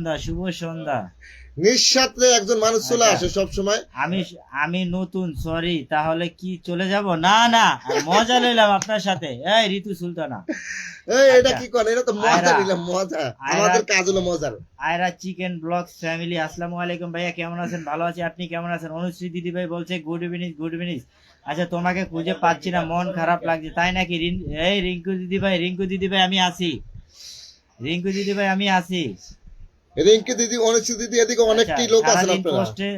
সন্ধ্যা, শুভ সন্ধ্যা। নিঃস্বার্থে একজন মানুষ চলে আচ্ছা। আসে সব সময়। আমি নতুন, সরি, তাহলে কি চলে যাব? না না, আর মজা লইলাম আপনার সাথে। এই ঋতু সুলতানা। এটা আচ্ছা, কি করে? এটা তো মজা আয়রা নিলাম, মজা। আয়রা আমাদের কাজ হলো মজার। আয়রা চিকেন ব্লগস ফ্যামিলি, আসসালামু আলাইকুম ভাইয়া, কেমন আছেন? ভালো আছি, আপনি কেমন আছেন? অনুশ্রী দিদি ভাই বলছে গুড ইভিনিং, গুড ইভিনিং। আচ্ছা, তোমাকে খুঁজে পাচ্ছি না, মন খারাপ লাগছে, তাই নাকি? এই রিঙ্কু দিদি ভাই, রিঙ্কু দিদি ভাই আমি আছি, রিঙ্কু দিদি ভাই আমি আছি। রিঙ্কি দিদি, অনুষ্ঠিত দিদি, এদিকে আচ্ছা, অনেকটি লোক আছেন সারাদিন আপনারা। পোস্টে,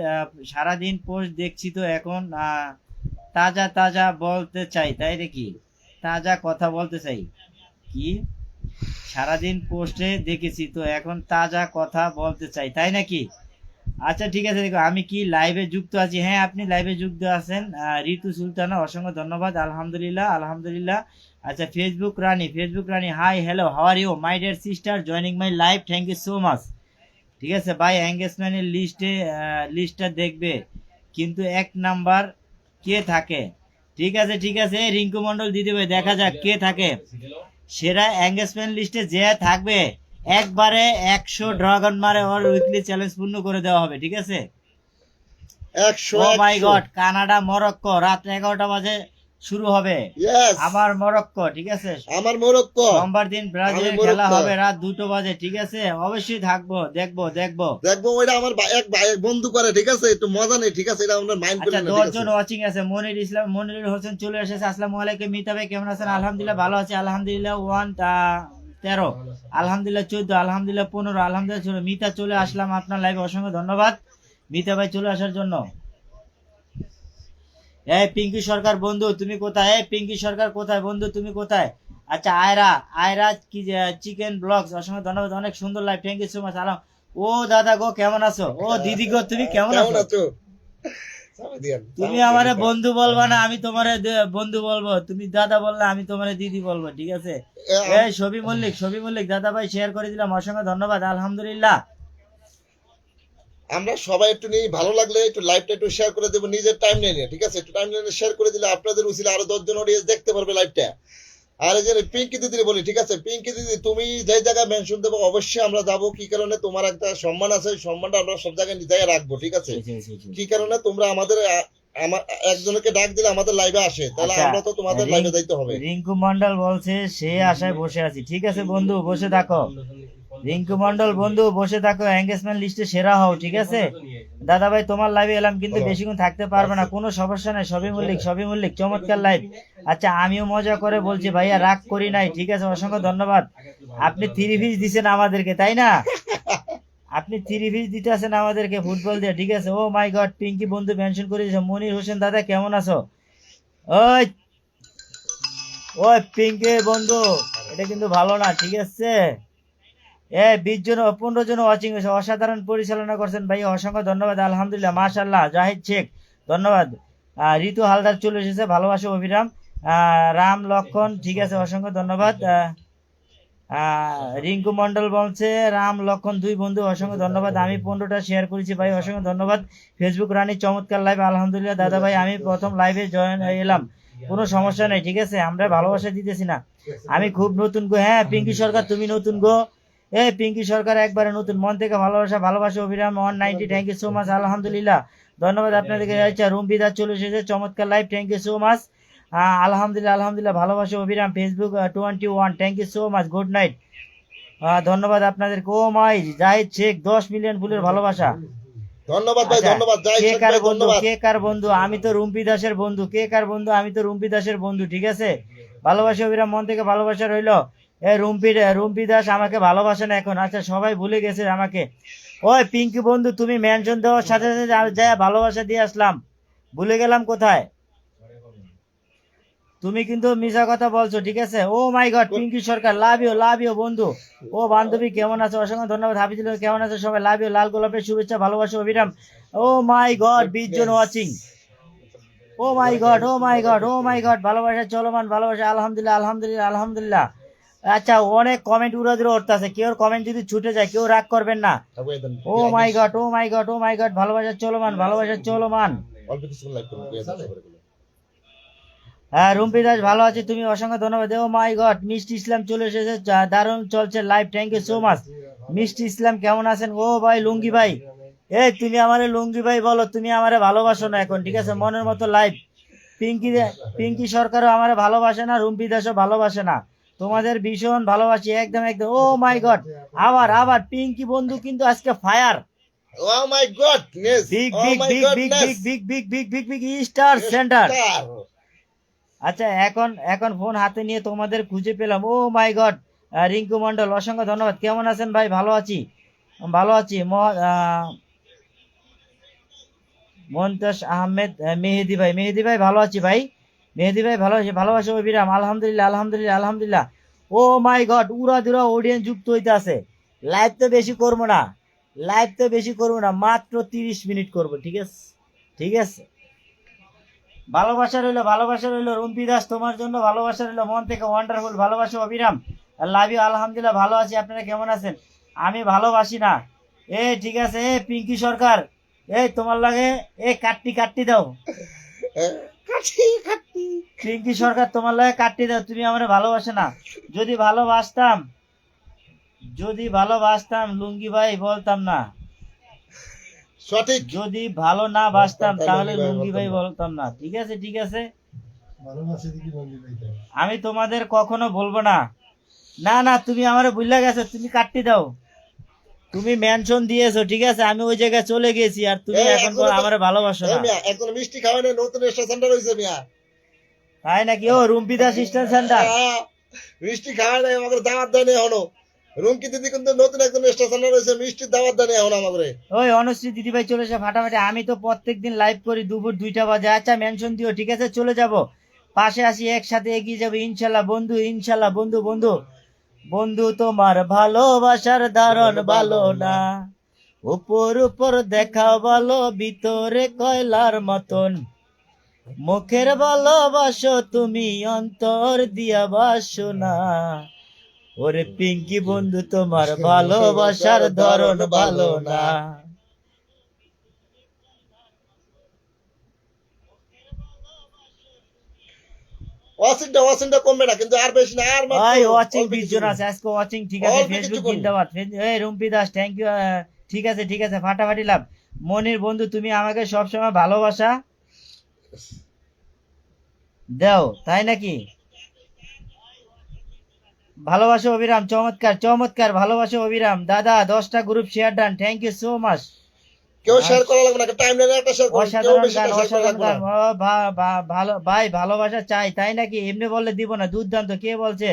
সারাদিন পোস্ট দেখছি তো এখন, তাজা তাজা বলতে চাই, তাই নাকি? তাজা কথা বলতে চাই কি? সারাদিন পোস্টে দেখেছি তো এখন তাজা কথা বলতে চাই, তাই নাকি? আচ্ছা ঠিক আছে, দেখো আমি কি লাইভে যুক্ত আছি? হ্যাঁ, আপনি লাইভে যুক্ত আছেন। ঋতু সুলতানা, অসংখ্য ধন্যবাদ, আলহামদুলিল্লাহ আলহামদুলিল্লাহ। আচ্ছা, Facebook Rani, hi hello, how are you my dear sister, joining my live, thank you so much. ঠিক আছে ভাই, এঙ্গেজমেন্টের লিস্টটা দেখবে, কিন্তু এক নাম্বার কে থাকে? ঠিক আছে ঠিক আছে, রিঙ্কু মন্ডল দিদি ভাই, দেখা যাক কে থাকে সেরা এঙ্গেজমেন্ট লিস্টে। যে থাকবে একবারে 100 ড্রাগন মারে ওর উইকলি চ্যালেঞ্জ পূর্ণ করে দেওয়া হবে, ঠিক আছে? 100 ও মাই 100। গড, কানাডা মরক্কো, রাত 11টা বাজে শুরু হবে। ইয়েস, আমার মরক্কো, ঠিক আছে। আমার মোরক্কো। সোমবার দিন ব্রাজিলের আমি খেলা মোরক্কো। হবে রাত 2টো বাজে, ঠিক আছে? অবশ্যই থাকবো, দেখবো দেখবো। দেখবো, ওইটা আমার এক বন্ধু করে, ঠিক আছে? একটু মজা নেই, ঠিক আছে? এটা আমরা মাইন্ড করি আচ্ছা, না, ঠিক 10 আছে? জন ওয়াচিং আছে। মনির হোসেন চলে এসেছে, আসসালামু আলাইকুম। মিতা ভাই কেমন আছেন? আলহামদুলিল্লাহ ভালো আছি, আলহামদুলিল্লাহ। 13, আলহামদুলিল্লাহ 14, আলহামদুলিল্লাহ 15, আলহামদুলিল্লাহ 16। মিতা চলে আসলাম আপনার লাইভে, অসংখ্য ধন্যবাদ মিতা ভাই চলে আসার জন্য। এই পিঙ্কি সরকার বন্ধু তুমি কোথায়? এই পিঙ্কি সরকার কোথায় বন্ধু, তুমি কোথায়? আচ্ছা, আয়রা কি চিকেন ব্লগস, অসংখ্য ধন্যবাদ, অনেক সুন্দর live, thank you so much. Alam, ও দাদা গো কেমন আছো? ও দিদি গো তুমি কেমন কেমন আছো? আছো? তুমি আমারে বন্ধু বলবা না, আমি তোমারে বন্ধু বলবো। তুমি দাদা বললে আমি তোমারে দিদি বলবো, ঠিক আছে? এই ছবি মল্লিক দাদা ভাই শেয়ার করে দিলাম, অসংখ্য ধন্যবাদ, আলহামদুলিল্লাহ। আমরা সবাই একটু নিয়ে ভালো লাগলে একটু লাইভটা একটু শেয়ার করে দেবো নিজের টাইম লাইনে, ঠিক আছে? একটু টাইম লাইনে শেয়ার করে দিলে আপনাদের উচিত আরো 10 জন অডিয়েন্স দেখতে পারবে লাইভটা। আর এই যে পিঙ্কি দিদি বলি, ঠিক আছে? পিঙ্কি দিদি, তুমি যে জায়গায় মেনশন দেবো অবশ্যই আমরা যাবো। কি কারণে? তোমার একটা সম্মান আছে, এই সম্মানটা আমরা সব জায়গায় নিজেই রাখবো, ঠিক আছে? কি কারণে? তোমরা আমাদের আমার একজনকে ডাক দিলে আমাদের লাইভে আসে, তাহলে আচ্ছা, আমরা তো তোমাদের লাইভে যাইতে হবে। রিঙ্কু মন্ডল বলছে সে আশায় বসে আছি, ঠিক আছে বন্ধু, বসে থাকো। রিঙ্কু মন্ডল বন্ধু বসে থাকো, এঙ্গেজমেন্ট লিস্টে সেরা হও, ঠিক আছে? দাদা ভাই তোমার লাইভে এলাম, কিন্তু বেশিক্ষণ থাকতে পারবে না, কোনো সমস্যা নাই। সবই মল্লিক চমৎকার লাইভ। আচ্ছা, আমিও মজা করে বলছি ভাইয়া, রাগ করি নাই, ঠিক আছে? অসংখ্য ধন্যবাদ। আপনি 3 পিস দিছেন আমাদেরকে, তাই না? আপনি 3 পিস দিতে আছেন আমাদেরকে ফুটবল দিয়ে, ঠিক আছে? ও মাই গড, পিঙ্কি বন্ধু মেনশন করে দিয়েছে। মনির হোসেন দাদা কেমন আছো? ওই ওই পিঙ্কি বন্ধু, এটা কিন্তু ভালো না, ঠিক আছে? 20 জন 15 জন ওয়াচিং হয়েছে, অসাধারণ পরিচালনা করছেন ভাই, অসংখ্য ধন্যবাদ, আলহামদুলিল্লাহ মাশাআল্লাহ। জাহিদ শেখ ধন্যবাদ। ঋতু হালদার চলে এসেছে, ভালোবাসা অভিরাম। রাম লক্ষণ, ঠিক আছে, অসংখ্য ধন্যবাদ। রিঙ্কু মন্ডল বলছে রাম লক্ষণ 2 বন্ধু, অসংখ্য ধন্যবাদ। আমি 15টা শেয়ার করেছি ভাই, অসংখ্য ধন্যবাদ। ফেসবুক রানী চমৎকার লাইভ, আলহামদুলিল্লাহ দাদা ভাই, আমি প্রথম লাইভে জয়েন এলাম, কোনো সমস্যা নেই, ঠিক আছে? আমরা ভালোবাসা দিতেছি না, আমি খুব নতুন গো। হ্যাঁ পিঙ্কি সরকার তুমি নতুন গো, এই পিঙ্কি সরকার একবারে নতুন, মন থেকে ভালোবাসা অভিরাম 190, থ্যাংক ইউ সো মাচ, আলহামদুলিল্লাহ ধন্যবাদ আপনাদেরকে। আচ্ছা, রুম বিদার চলে এসেছে, চমৎকার live, thank you so much. আলহামদুলিল্লাহ ভালোবাসা অভিরাম। Facebook 21, thank you so much, good night. ধন্যবাদ আপনাদেরকে। Oh my Zahid Sheikh 10 million ফুলের ভালোবাসা, ধন্যবাদ ভাই, আচ্ছা, ধন্যবাদ। যাই কে শেখ কার ভাই, বন্ধু, ধন্যবাদ। কে কার বন্ধু? আমি তো রুম্পি দাসের বন্ধু। কে কার বন্ধু? আমি তো রুম্পি দাসের বন্ধু, ঠিক আছে? ভালোবাসা অভিরাম, মন থেকে ভালোবাসা রইলো। রুম্পি দাস আমাকে ভালোবাসে না এখন, আচ্ছা সবাই ভুলে গেছে আমাকে। ওই পিঙ্কি বন্ধু, তুমি মেনশন দেওয়ার সাথে সাথে যা ভালোবাসা দিয়ে আসলাম, ভুলে গেলাম কোথায়? তুমি কিন্তু মিশা কথা বলছো, ঠিক আছে? Oh my god, Pinky Sarkar love you বন্ধু। ও বান্ধবী কেমন আছো? অসংখ্য ধন্যবাদ। হাফিজুল কেমন আছো? সবাই লাভ ইউ, লাল গোলাপের শুভেচ্ছা, ভালোবাসা অবিরাম। ও my god, 20 John watching. O my god, ভালোবাসা চলমান, ভালোবাসা, আলহামদুলিল্লাহ। আচ্ছা, অনেক কমেন্ট উড়াধুরা উঠতেছে, কেউ কমেন্ট যদি ছুটে যায় কেউ রাগ করবেন না। ও মাই গড, ভালোবাসা চলমান, ভালোবাসা চলমান। অল্প কিছু লাইক করুন। হ্যাঁ রুম্পি দাস ভালো আছি, তুমি অসংখ্য ধন্যবাদ। ও মাই গড, মিষ্টি ইসলাম চলে এসেছে, দারুণ চলছে live, thank you so much. Mishti Islam কেমন আছেন? ও ভাই লুঙ্গি ভাই, এই তুমি আমারে লুঙ্গি ভাই বলো, তুমি আমারে ভালোবাসো না এখন, ঠিক আছে? মনের মতো লাইভ। পিঙ্কি পিঙ্কি সরকারও আমারে ভালোবাসে না, রুম্পি দাসও ভালোবাসে না, তোমাদের ভীষণ ভালোবাসি একদম একদম। ও মাই গড, আবার আবার পিঙ্কি বন্ধু কিন্তু আজকে fire, Oh my goodness. Big Oh big my big big goodness. Big big big big big big star centre. Star. আচ্ছা এখন এখন ফোন হাতে নিয়ে তোমাদের খুঁজে পেলাম। ও মাই গড, রিঙ্কু মন্ডল অসংখ্য ধন্যবাদ। কেমন আছেন ভাই? ভালো আছি, ভালো আছি। মন্তাজ আহমেদ, মেহেদি ভাই, মেহেদি ভাই ভালো আছি ভাই, মেহেদি ভাই ভালো আছি, ভালোবাসা অবিরাম, আলহামদুলিল্লাহ আলহামদুলিল্লাহ আলহামদুলিল্লাহ। ও মাই গড, উড়া দুরা অডিয়েন্স যুক্ত হইতে আছে। লাইভ তো বেশি করবো না, লাইভ তো বেশি করবো না, মাত্র 30 মিনিট করবো, ঠিক আছে? ঠিক আছে, ভালোবাসা রইলো, ভালোবাসা রইলো রুম্পি দাস, তোমার জন্য ভালোবাসা রইলো মন থেকে, ওয়ান্ডারফুল, ভালোবাসা অবিরাম, লাভ ইউ। আলহামদুলিল্লাহ ভালো আছি, আপনারা কেমন আছেন? আমি ভালোবাসি না, এ ঠিক আছে। এ পিঙ্কি সরকার, এই তোমার লাগে এ কাটটি কাটটি দাও, কাটি। পিঙ্কি সরকার তোমার লাগে কাটটি দাও, তুমি আমার ভালোবাসে না। যদি ভালোবাসতাম, যদি ভালোবাসতাম লুঙ্গি ভাই বলতাম না, সঠিক। যদি ভালো না বাসতাম তাহলে লুঙ্গি ভাই লুঙ্গি ভাই বলতাম বলতাম না, ঠিক আছে? ঠিক আছে, আমি তোমাদের কখনো বলবো না। না না, তুমি আমারে ভুলে গেছো, তুমি কাটতে দাও, তুমি মেনশন দিয়েছো, ঠিক আছে? আমি ওই জায়গায় চলে গেছি, আর তুমি এই, এখন এখনো তো- আমারে ভালোবাসো এই না, মিয়া, এখন মিষ্টি খাওয়াই না, নতুন স্টেশনটা রয়েছে মিয়া। তাই নাকি? ও রুম্পি দাস স্টেশন সেন্টার, মিষ্টি খাওয়াই নাই, আমাকে দাওয়াত দেয়নি এখনো। রুমকি দিদি কিন্তু নতুন একজন স্টেশনে রয়েছে, মিষ্টির দাওয়াত দেয়নি এখন আমাকে। ওই অনুশ্রী দিদি ভাই চলে এসে ফাটাফাটি। আমি তো প্রত্যেকদিন লাইভ করি দুপুর 2টা বাজে। আচ্ছা মেনশন দিও, ঠিক আছে? চলে যাব, পাশে আসি, একসাথে এগিয়ে যাবো ইনশাল্লাহ বন্ধু, ইনশাল্লাহ বন্ধু। বন্ধু বন্ধু তোমার ভালোবাসার ধারণ ভালো না, উপর উপর দেখা ভালো, ভিতরে কয়লার মতন, মুখের ভালোবাসো তুমি, অন্তর দিয়া বাসো না। ওরে পিঙ্কি বন্ধু তোমার ভালোবাসার ধরন ভালো না। ওয়াচিংটা কমবে না কিন্তু, আর বেশি না, আর মাত্র ভাই ওয়াচিং অল্প 20 কিছু। জন আছে আজকে ওয়াচিং, ঠিক আছে? অল্প ফেসবুক কিছুক্ষণ। জিন্দাবাদ, এই রুম্পি দাস থ্যাংক ইউ, ঠিক আছে ঠিক আছে, ফাটাফাটি লাভ। মনির বন্ধু তুমি আমাকে সবসময় ভালোবাসা দাও, তাই নাকি? ভালোবাসা অবিরাম, চমৎকার চমৎকার, ভালোবাসা অবিরাম। দাদা 10টা group share done, thank you so much. কেউ শেয়ার করা লাগবে না, টাইম লাইনে একটা শেয়ার করুন, কেউ অসাধারণ বেশি গান, শেয়ার করা অসাধারণ লাগবে গান। না। ও ভালো ভাই, ভালোবাসা চাই, তাই নাকি? এমনি বললে দিব না, দুর্দান্ত। কে বলছে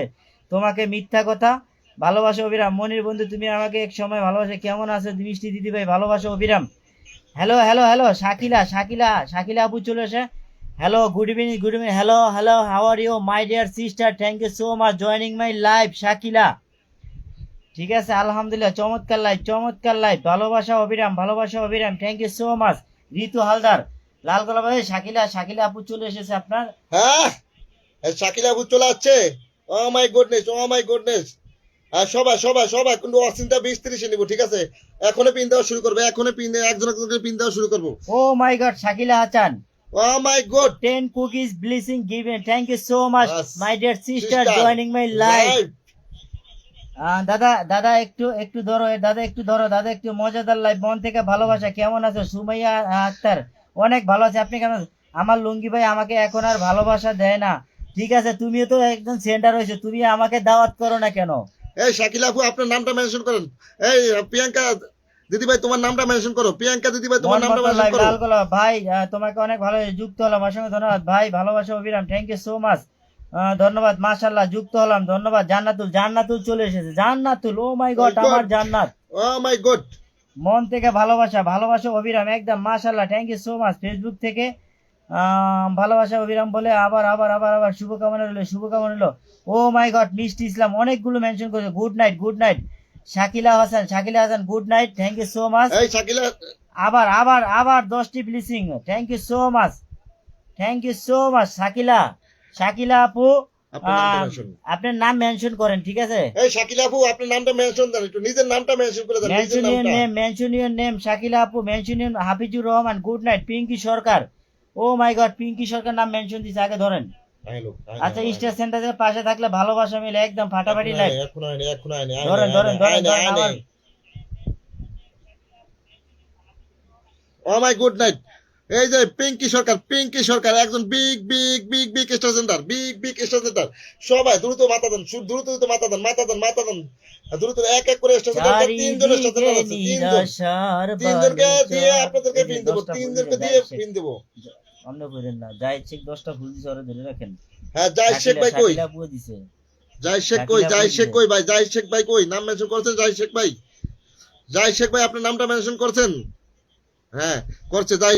তোমাকে মিথ্যা কথা? ভালোবাসা অবিরাম। মনির বন্ধু তুমি আমাকে এক সময় ভালোবাসে, কেমন আছো মিষ্টি দিদি ভাই? ভালোবাসা অবিরাম। Hello hello hello, Shakila Shakila Shakila আপু চলে এসে, hello good evening, good evening, hello hello, how are you my dear sister, thank you so much joining my live Shakila. ঠিক আছে, আলহামদুলিল্লাহ, চমৎকার লাইভ, চমৎকার লাইভ। ভালোবাসা অবিরাম, ভালোবাসা অবিরাম, থ্যাংক ইউ সো মাচ। ঋতু হালদার, লাল গোলাপ ভাই, শাকিলা শাকিলা আপু চলে এসেছে আপনার। হ্যাঁ, এই শাকিল আপু চলে আসছে। ও my goodness, O my goodness. আর সবাই সবাই সবাই কিন্তু ওয়াচিংটা 20-30 নিব, ঠিক আছে? এখনই পিন দেওয়া শুরু করবে, এখনই পিন দিয়ে একজন একজন করে পিন দেওয়া শুরু করবো। ও my god, Shakila Hasan, O my god 10 cookies blessing given, thank you so much Yes. my dear sister Sister, joining my live. live. দাদা দাদা একটু একটু ধরো, দাদা একটু ধরো, দাদা একটু মজাদার লাইভ, মন থেকে ভালোবাসা। কেমন আছো সুমাইয়া আক্তার? অনেক ভালো আছে, আপনি কেমন? আমার লুঙ্গি ভাই আমাকে এখন আর ভালোবাসা দেয় না, ঠিক আছে? তুমিও তো একজন সেন্টার হয়েছে, তুমি আমাকে দাওয়াত করো না কেন? এই শাকিল আপু আপনার নামটা মেনশন করেন। এই প্রিয়াঙ্কা দিদি ভাই তোমার নামটা মেনশন করো, প্রিয়াঙ্কা দিদি ভাই তোমার নামটা মেনশন করো। লাল গোলাপ ভাই, তোমাকে অনেক ভালো যুক্ত হলাম, অসংখ্য ধন্যবাদ ভাই। ভালোবাসা অবিরাম, থ্যাংক ইউ সো মাচ, ধন্যবাদ, মাশাআল্লাহ, যুক্ত হলাম, ধন্যবাদ। জান্নাতুল, জান্নাতুল চলে এসেছে, জান্নাতুল, ও মাই গড, আমার জান্নাত। ও মাই গড মন থেকে ভালোবাসা, ভালোবাসা অবিরাম, একদম মাশাআল্লাহ, thank you so much. Facebook থেকে ভালোবাসা অবিরাম বলে আবার আবার আবার আবার শুভকামনা রইলো, শুভকামনা রইলো। ও মাই গড, মিষ্টি ইসলাম অনেকগুলো মেনশন করেছে, good night, good night. Shakila Hasan, Shakila Hasan, good night, thank you so much. এই শাকিলা আবার আবার আবার 10টি blessing, thank you so much, thank you so much. Shakila, Shakila আপু আপনার নামটা মেনশন। আপনার নাম মেনশন করেন, ঠিক আছে? এই শাকিল আপু আপনার নামটা মেনশন দেন, একটু নিজের নামটা মেনশন করে দেন, নিজের মেনশন ইউর নামটা। Name, mention your name, Shakila আপু, mention your Hafizur Rahman, good night. Pinky Sarkar, oh my god, Pinky Sarkar নাম মেনশন দিছে, আগে ধরেন। আইলো আচ্ছা স্টার সেন্টারের পাশে থাকলে ভালোবাসা মিলে একদম ফাটাফাটি লাইভ। এখন আইনে ধরেন ধরেন ধরেন ধরেন আমার ও মাই গুড নাইট। এই যে পিঙ্কি সরকার একজন big big big big star centre, big big star centre. সবাই দ্রুত মাথা দেন, দ্রুত মাথা দেন দ্রুত এক এক করে স্টার সেন্টার। তিনজন স্টার সেন্টার আছে, তিনজনকে দিয়ে আপনাদেরকে পিন দেবো, তিনজনকে দিয়ে পিন দেবো। অন্য করেন না, যাই ঠিক 10টা ফুল দিছে ওরা ধরে রাখেন। হ্যাঁ জাহিদ শেখ ভাই কই? শাকিলা বুয়া দিছে। জাহিদ শেখ কই? জাহিদ শেখ কই ভাই? জাহিদ শেখ ভাই কই? নাম মেনশন করছেন জাহিদ শেখ ভাই? জাহিদ শেখ ভাই আপনার নামটা মেনশন করছেন? হ্যাঁ করছে জাহিদ।